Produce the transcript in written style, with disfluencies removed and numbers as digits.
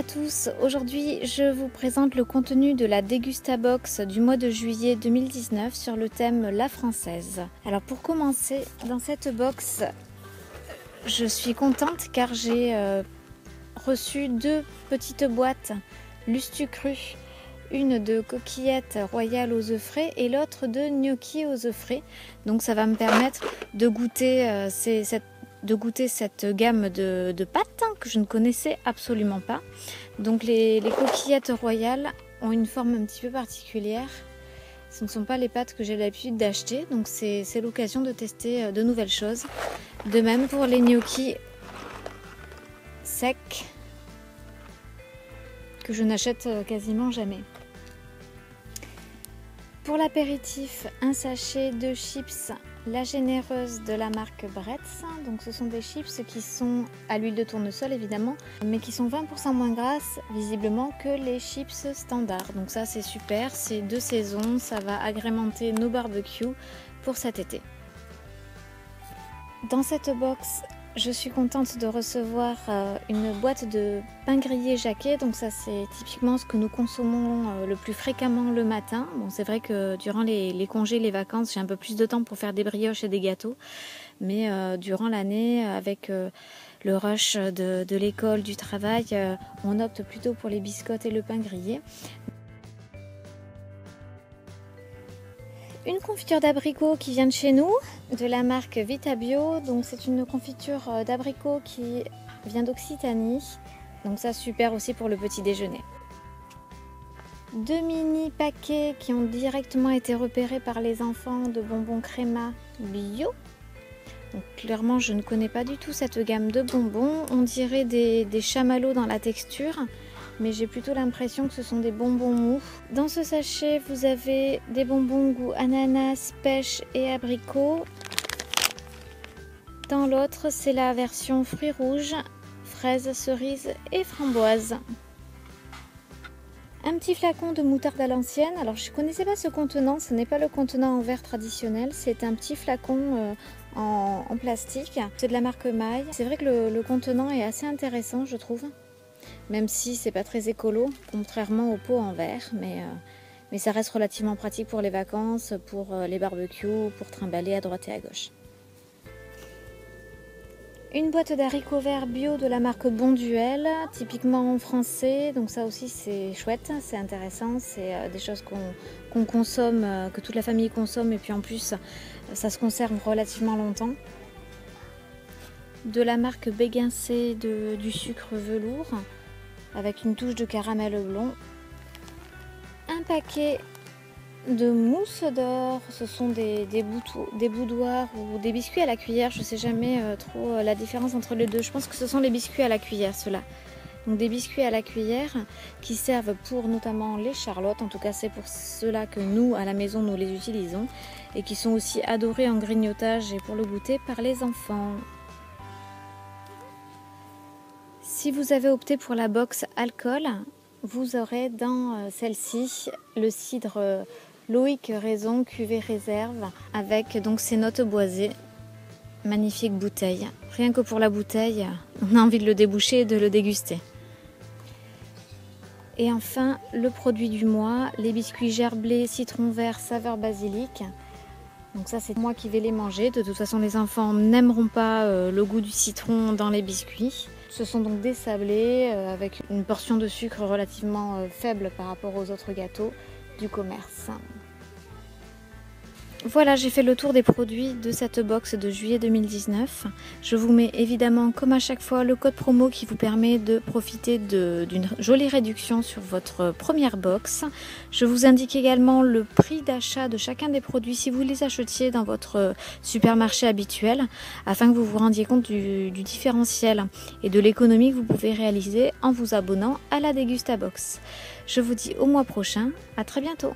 à tous, aujourd'hui je vous présente le contenu de la Dégustabox du mois de juillet 2019 sur le thème La Française. Alors pour commencer, dans cette box, je suis contente car j'ai reçu deux petites boîtes Lustucru, une de coquillettes royales aux œufs frais et l'autre de gnocchi aux œufs frais. Donc ça va me permettre de goûter cette gamme de pâtes que je ne connaissais absolument pas. Donc les coquillettes royales ont une forme un petit peu particulière. Ce ne sont pas les pâtes que j'ai l'habitude d'acheter, donc c'est l'occasion de tester de nouvelles choses. De même pour les gnocchis secs que je n'achète quasiment jamais. Pour l'apéritif, un sachet de chips La Généreuse de la marque Bretz. Donc ce sont des chips qui sont à l'huile de tournesol évidemment, mais qui sont 20% moins grasses visiblement que les chips standards. Donc ça c'est super, c'est de saison, ça va agrémenter nos barbecues pour cet été. Dans cette box, je suis contente de recevoir une boîte de pain grillé Jacquet. Donc ça c'est typiquement ce que nous consommons le plus fréquemment le matin. Bon, c'est vrai que durant les congés, les vacances, j'ai un peu plus de temps pour faire des brioches et des gâteaux. Mais durant l'année, avec le rush de l'école, du travail, on opte plutôt pour les biscottes et le pain grillé. Une confiture d'abricot qui vient de chez nous, de la marque Vita Bio. Donc c'est une confiture d'abricot qui vient d'Occitanie. Donc ça super aussi pour le petit déjeuner. Deux mini paquets qui ont directement été repérés par les enfants de bonbons Créma Bio. Donc clairement je ne connais pas du tout cette gamme de bonbons. On dirait des chamallows dans la texture, mais j'ai plutôt l'impression que ce sont des bonbons mous. Dans ce sachet, vous avez des bonbons goût ananas, pêche et abricot. Dans l'autre, c'est la version fruits rouges, fraises, cerises et framboises. Un petit flacon de moutarde à l'ancienne. Alors je ne connaissais pas ce contenant, ce n'est pas le contenant en verre traditionnel, c'est un petit flacon en plastique. C'est de la marque Maille. C'est vrai que le contenant est assez intéressant, je trouve. Même si c'est pas très écolo, contrairement aux pots en verre, mais ça reste relativement pratique pour les vacances, pour les barbecues, pour trimballer à droite et à gauche. Une boîte d'haricots verts bio de la marque Bonduelle, typiquement en français, donc ça aussi c'est chouette, c'est intéressant, c'est des choses qu'on consomme, que toute la famille consomme, et puis en plus ça se conserve relativement longtemps. De la marque Béguincé du sucre velours, avec une touche de caramel blond. Un paquet de mousse d'or, ce sont des boudoirs ou des biscuits à la cuillère, je ne sais jamais trop la différence entre les deux. Je pense que ce sont les biscuits à la cuillère, ceux-là. Donc des biscuits à la cuillère qui servent pour notamment les charlottes, en tout cas c'est pour ceux-là que nous à la maison nous les utilisons, et qui sont aussi adorés en grignotage et pour le goûter par les enfants. Si vous avez opté pour la box alcool, vous aurez dans celle-ci le cidre Loïc Raison cuvée réserve avec donc ses notes boisées. Magnifique bouteille. Rien que pour la bouteille, on a envie de le déboucher et de le déguster. Et enfin, le produit du mois, les biscuits gerblés citron vert saveur basilic. Donc ça c'est moi qui vais les manger. De toute façon les enfants n'aimeront pas le goût du citron dans les biscuits. Ce sont donc des sablés avec une portion de sucre relativement faible par rapport aux autres gâteaux du commerce. Voilà, j'ai fait le tour des produits de cette box de juillet 2019. Je vous mets évidemment, comme à chaque fois, le code promo qui vous permet de profiter d'une jolie réduction sur votre première box. Je vous indique également le prix d'achat de chacun des produits si vous les achetiez dans votre supermarché habituel, afin que vous vous rendiez compte du différentiel et de l'économie que vous pouvez réaliser en vous abonnant à la Dégustabox. Je vous dis au mois prochain, à très bientôt.